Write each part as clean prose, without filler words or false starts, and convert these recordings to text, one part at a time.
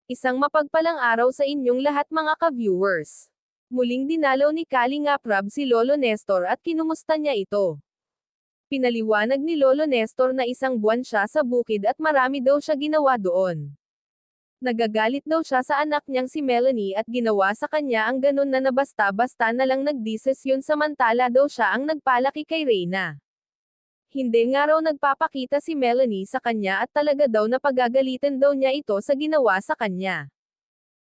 Isang mapagpalang araw sa inyong lahat mga ka-viewers. Muling dinalaw ni Kalingap Rab si Lolo Nestor at kinumusta niya ito. Pinaliwanag ni Lolo Nestor na isang buwan siya sa bukid at marami daw siya ginawa doon. Nagagalit daw siya sa anak niyang si Melanie at ginawa sa kanya ang ganun na basta-basta na lang nagdesisyon samantala daw siya ang nagpalaki kay Reyna. Hindi nga raw nagpapakita si Melanie sa kanya at talaga daw na pagagalitan daw niya ito sa ginawa sa kanya.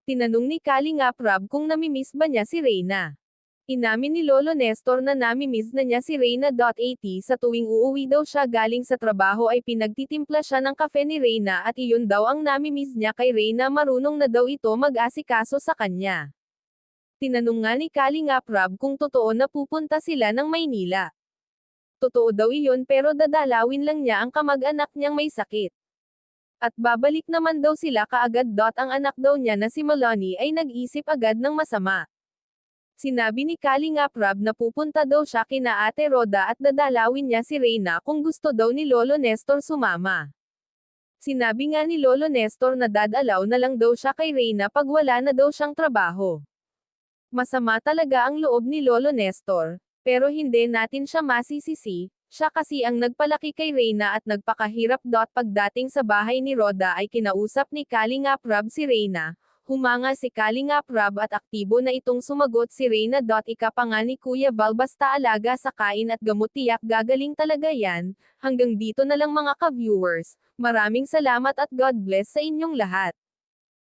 Tinanong ni Kalingap Rab kung namimiss ba niya si Reyna. Inamin ni Lolo Nestor na namimiss na niya si Reyna.at sa tuwing uuwi daw siya galing sa trabaho ay pinagtitimpla siya ng kafe ni Reyna at iyon daw ang namimiss niya kay Reyna, marunong na daw ito mag-asikaso sa kanya. Tinanong nga ni Kalingap Rab kung totoo na pupunta sila ng Maynila. Totoo daw iyon pero dadalawin lang niya ang kamag-anak niyang may sakit. At babalik naman daw sila kaagad. Ang anak daw niya na si Melanie ay nag-isip agad ng masama. Sinabi ni Kalingap Rab na pupunta daw siya kina Ate Roda at dadalawin niya si Reyna kung gusto daw ni Lolo Nestor sumama. Sinabi nga ni Lolo Nestor na dadalaw na lang daw siya kay Reyna pag wala na daw siyang trabaho. Masama talaga ang loob ni Lolo Nestor. Pero hindi natin siya masisisi, siya kasi ang nagpalaki kay Reyna at nagpakahirap. Pagdating sa bahay ni Roda ay kinausap ni Kalingap Rab si Reyna, humanga si Kalingap Rab at aktibo na itong sumagot si Reyna. Ika pa nga ni Kuya Val, basta alaga sa kain at gamot tiyak gagaling talaga yan. Hanggang dito na lang mga ka-viewers, maraming salamat at God bless sa inyong lahat.